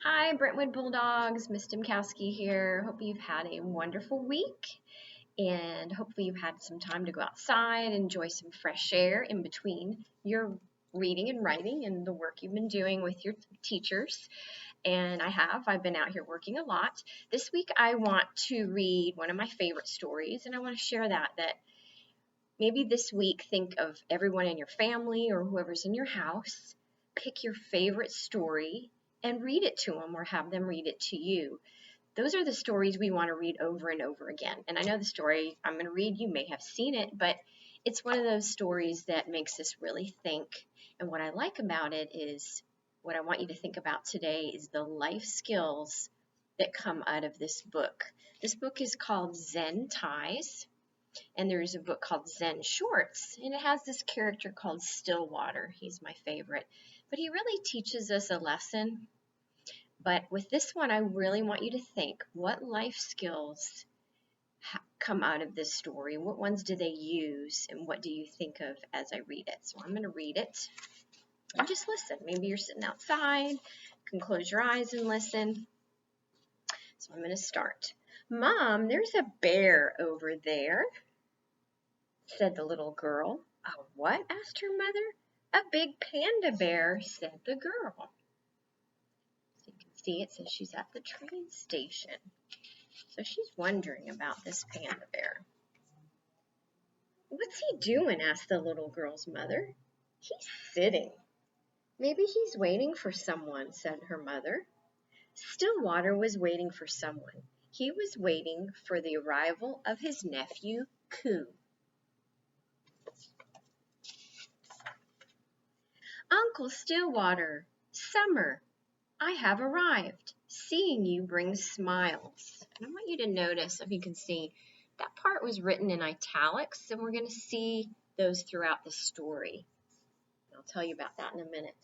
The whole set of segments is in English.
Hi, Brentwood Bulldogs. Miss Dimkowski here. Hope you've had a wonderful week and hopefully you've had some time to go outside, enjoy some fresh air in between your reading and writing and the work you've been doing with your teachers. And I've been out here working a lot. This week I want to read one of my favorite stories, and I want to share that maybe this week think of everyone in your family or whoever's in your house, pick your favorite story and read it to them or have them read it to you. Those are the stories we want to read over and over again. And I know the story I'm going to read, you may have seen it, but it's one of those stories that makes us really think. And what I like about it is what I want you to think about today is the life skills that come out of this book. This book is called Zen Ties, and there's a book called Zen Shorts, and it has this character called Stillwater. He's my favorite, but he really teaches us a lesson. But with this one, I really want you to think, what life skills come out of this story? What ones do they use, and what do you think of as I read it? So I'm going to read it and just listen. Maybe you're sitting outside, you can close your eyes and listen. So I'm going to start. Mom, there's a bear over there, said the little girl. A what? Asked her mother. A big panda bear, said the girl. So you can see it says she's at the train station. So she's wondering about this panda bear. What's he doing? Asked the little girl's mother. He's sitting. Maybe he's waiting for someone, said her mother. Stillwater was waiting for someone. He was waiting for the arrival of his nephew, Coo. Uncle Stillwater, Summer, I have arrived. Seeing you brings smiles. And I want you to notice, if you can see, that part was written in italics, and we're going to see those throughout the story. I'll tell you about that in a minute.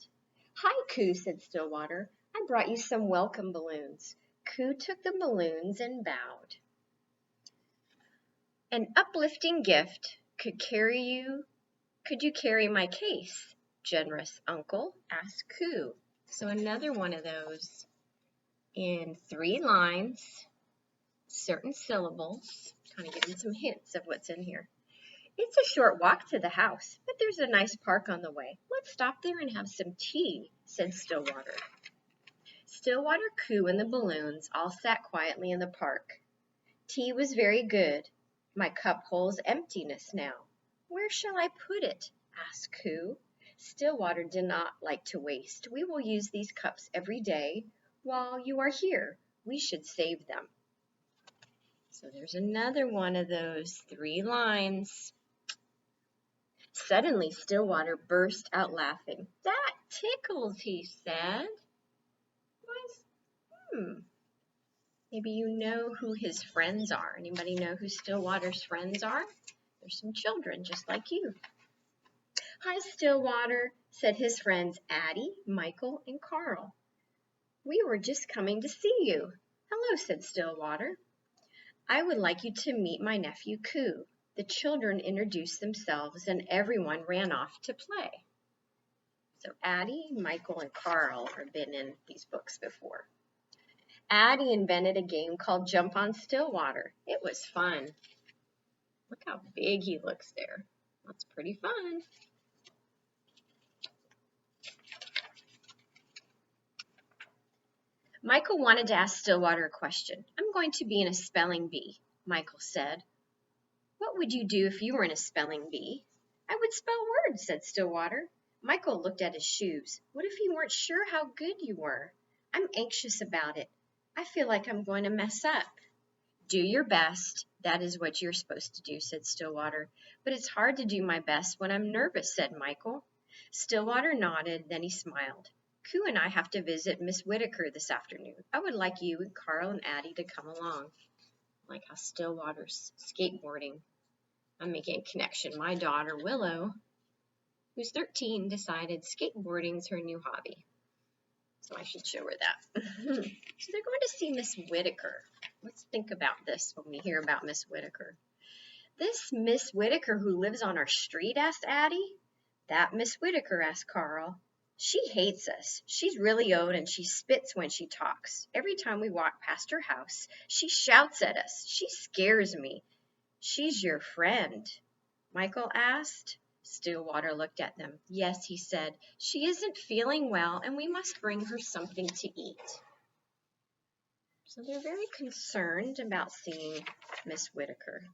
Hi, Coo, said Stillwater. I brought you some welcome balloons. Coo took the balloons and bowed. An uplifting gift. Could you carry my case? Generous uncle, asked Coo. So another one of those in 3 lines, certain syllables, kind of giving some hints of what's in here. It's a short walk to the house, but there's a nice park on the way. Let's stop there and have some tea, said Stillwater. Stillwater, Coo, and the balloons all sat quietly in the park. Tea was very good. My cup holds emptiness now. Where shall I put it? Asked Coo. Stillwater did not like to waste. We will use these cups every day. While you are here, we should save them. So there's another one of those 3 lines. Suddenly, Stillwater burst out laughing. That tickles, he said. Maybe you know who his friends are. Anybody know who Stillwater's friends are? There's some children just like you. Hi, Stillwater, said his friends Addie, Michael, and Carl. We were just coming to see you. Hello, said Stillwater. I would like you to meet my nephew, Coo. The children introduced themselves and everyone ran off to play. So Addie, Michael, and Carl have been in these books before. Addie invented a game called Jump on Stillwater. It was fun. Look how big he looks there. That's pretty fun. Michael wanted to ask Stillwater a question. I'm going to be in a spelling bee, Michael said. What would you do if you were in a spelling bee? I would spell words, said Stillwater. Michael looked at his shoes. What if you weren't sure how good you were? I'm anxious about it. I feel like I'm going to mess up. Do your best. That is what you're supposed to do, said Stillwater. But it's hard to do my best when I'm nervous, said Michael. Stillwater nodded, then he smiled. Coo and I have to visit Miss Whitaker this afternoon. I would like you and Carl and Addie to come along. Like how Stillwater's skateboarding. I'm making a connection. My daughter, Willow, who's 13, decided skateboarding's her new hobby. So I should show her that. So they're going to see Miss Whitaker. Let's think about this when we hear about Miss Whitaker. This Miss Whitaker who lives on our street, asked Addie. That Miss Whitaker, asked Carl. She hates us. She's really old and she spits when she talks. Every time we walk past her house, she shouts at us. She scares me. She's your friend?" Michael asked. Stillwater looked at them. "Yes," he said. "She isn't feeling well and we must bring her something to eat." So they're very concerned about seeing Miss Whitaker.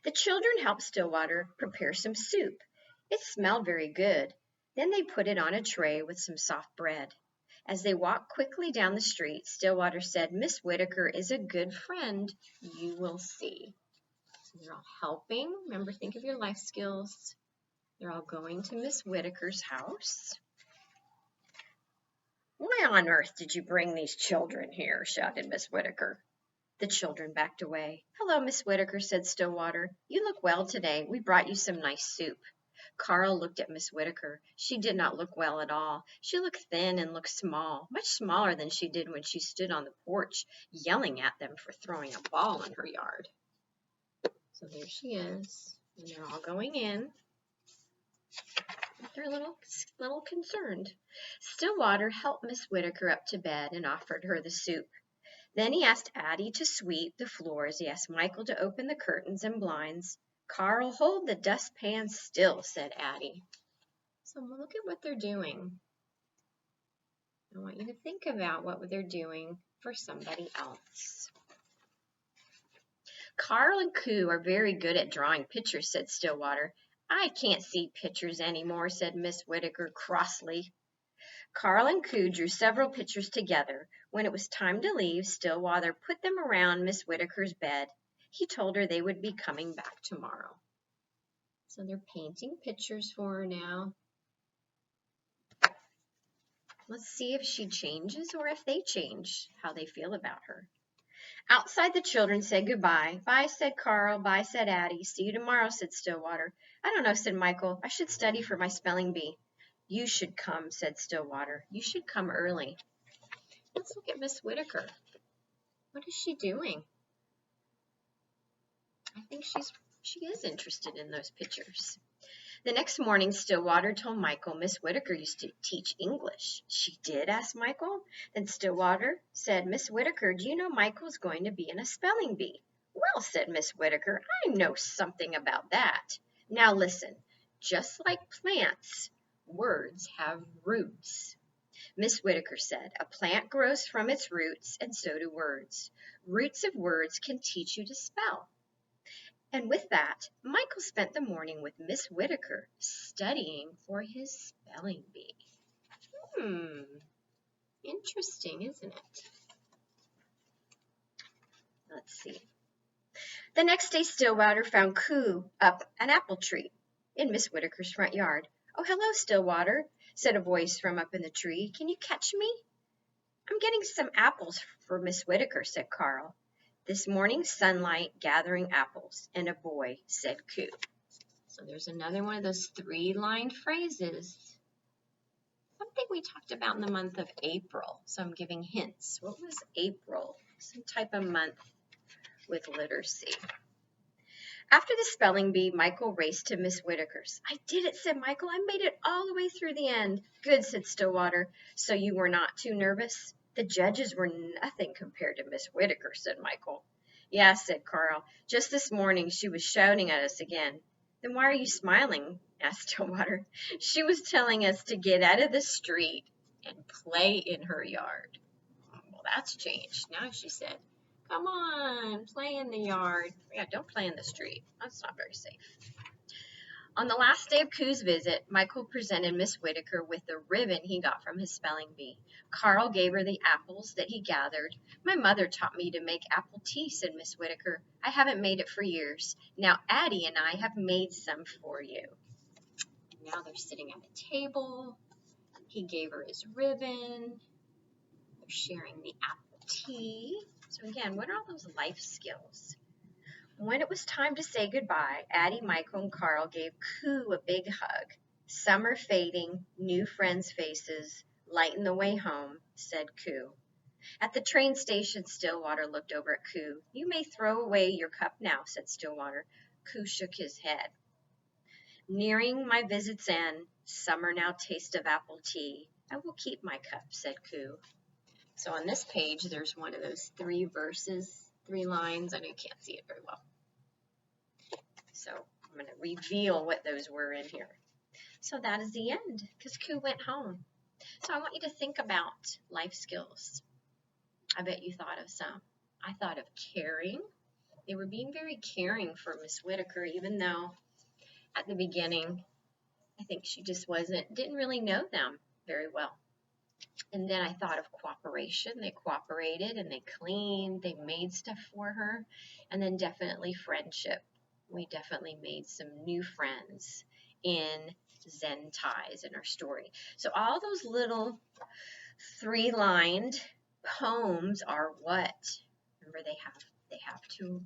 The children helped Stillwater prepare some soup. It smelled very good. Then they put it on a tray with some soft bread. As they walked quickly down the street, Stillwater said, "Miss Whitaker is a good friend. You will see." So they're all helping. Remember, think of your life skills. They're all going to Miss Whitaker's house. "Why on earth did you bring these children here?" shouted Miss Whitaker. The children backed away. "Hello, Miss Whitaker," said Stillwater. "You look well today. We brought you some nice soup." Carl looked at Miss Whitaker. She did not look well at all. She looked thin and looked small, much smaller than she did when she stood on the porch yelling at them for throwing a ball in her yard. So there she is, and they're all going in. They're a little concerned. Stillwater helped Miss Whitaker up to bed and offered her the soup. Then he asked Addie to sweep the floors. He asked Michael to open the curtains and blinds. "Carl, hold the dustpan still," said Addie. So look at what they're doing. I want you to think about what they're doing for somebody else. "Carl and Coo are very good at drawing pictures," said Stillwater. "I can't see pictures anymore," said Miss Whitaker crossly. Carl and Coo drew several pictures together. When it was time to leave, Stillwater put them around Miss Whitaker's bed. He told her they would be coming back tomorrow. So they're painting pictures for her now. Let's see if she changes or if they change how they feel about her. Outside, the children said goodbye. "Bye," said Carl. "Bye," said Addie. "See you tomorrow," said Stillwater. "I don't know," said Michael. "I should study for my spelling bee." "You should come," said Stillwater. "You should come early." Let's look at Miss Whitaker. What is she doing? I think she is interested in those pictures. The next morning, Stillwater told Michael Miss Whitaker used to teach English. "She did?" asked Michael. Then Stillwater said, "Miss Whitaker, do you know Michael's going to be in a spelling bee?" "Well," said Miss Whitaker, "I know something about that. Now listen, just like plants, words have roots." Miss Whitaker said, "A plant grows from its roots, and so do words. Roots of words can teach you to spell." And with that, Michael spent the morning with Miss Whitaker studying for his spelling bee. Interesting, isn't it? Let's see. The next day, Stillwater found Coo up an apple tree in Miss Whitaker's front yard. "Oh, hello, Stillwater," said a voice from up in the tree. "Can you catch me?" "I'm getting some apples for Miss Whitaker," said Carl. "This morning sunlight gathering apples and a boy," said Coo. So there's another one of those three-lined phrases. Something we talked about in the month of April. So I'm giving hints. What was April? Some type of month with literacy. After the spelling bee, Michael raced to Miss Whitaker's. "I did it," said Michael. "I made it all the way through the end." "Good," said Stillwater. "So you were not too nervous?" "The judges were nothing compared to Miss Whitaker," said Michael. "Yeah," said Carl. "Just this morning she was shouting at us again." "Then why are you smiling?" asked Stillwater. "She was telling us to get out of the street and play in her yard." Well, that's changed. Now she said, "Come on, play in the yard." Yeah, don't play in the street. That's not very safe. On the last day of Coo's visit, Michael presented Miss Whitaker with the ribbon he got from his spelling bee. Carl gave her the apples that he gathered. "My mother taught me to make apple tea," said Miss Whitaker. "I haven't made it for years. Now Addie and I have made some for you." Now they're sitting at a table. He gave her his ribbon. They're sharing the apple tea. So again, what are all those life skills? When it was time to say goodbye, Addie, Michael, and Carl gave Coo a big hug. "Summer fading, new friends' faces, lighten the way home," said Coo. At the train station, Stillwater looked over at Coo. "You may throw away your cup now," said Stillwater. Coo shook his head. "Nearing my visit's end, summer now tastes of apple tea. I will keep my cup, said Ku. So on this page, there's one of those 3 verses, 3 lines. I know you can't see it very well. So I'm going to reveal what those were in here. So that is the end, because Ku went home. So I want you to think about life skills. I bet you thought of some. I thought of caring. They were being very caring for Miss Whitaker, even though at the beginning, I think she just didn't really know them very well. And then I thought of cooperation. They cooperated and they cleaned, they made stuff for her. And then definitely friendship. We definitely made some new friends in Zen Ties in our story. So all those little 3-lined poems are what? Remember, they have to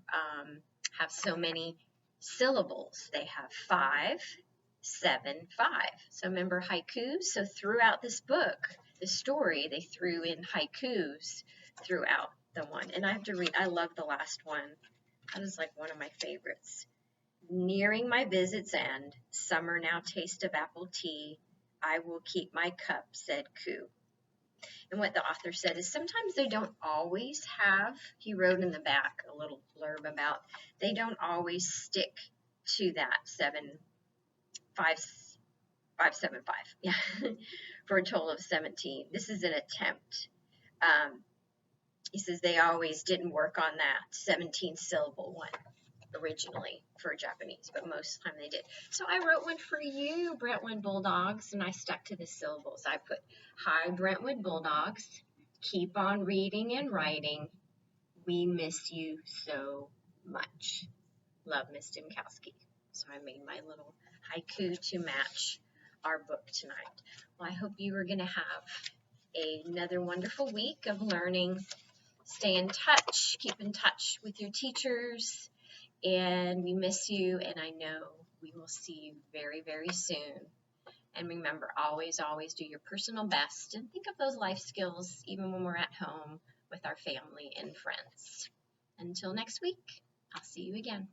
have so many syllables. They have 5, 7, 5. So remember haikus? So throughout this book, the story, they threw in haikus throughout the one. And I have to read, I love the last one. That is like one of my favorites. Nearing my visit's end, summer now taste of apple tea. I will keep my cup, said Ku. And what the author said is sometimes they don't always have, he wrote in the back a little blurb about, they don't always stick to that 575, yeah, for a total of 17. This is an attempt. He says they always didn't work on that 17 syllable one originally for Japanese, but most of the time they did. So I wrote one for you, Brentwood Bulldogs, and I stuck to the syllables. I put, hi, Brentwood Bulldogs, keep on reading and writing. We miss you so much. Love, Miss Dimkowski. So I made my little haiku to match our book tonight. Well, I hope you are going to have another wonderful week of learning. Stay in touch. Keep in touch with your teachers. And we miss you, and I know we will see you very, very soon. And remember, always, always do your personal best and think of those life skills even when we're at home with our family and friends. Until next week, I'll see you again.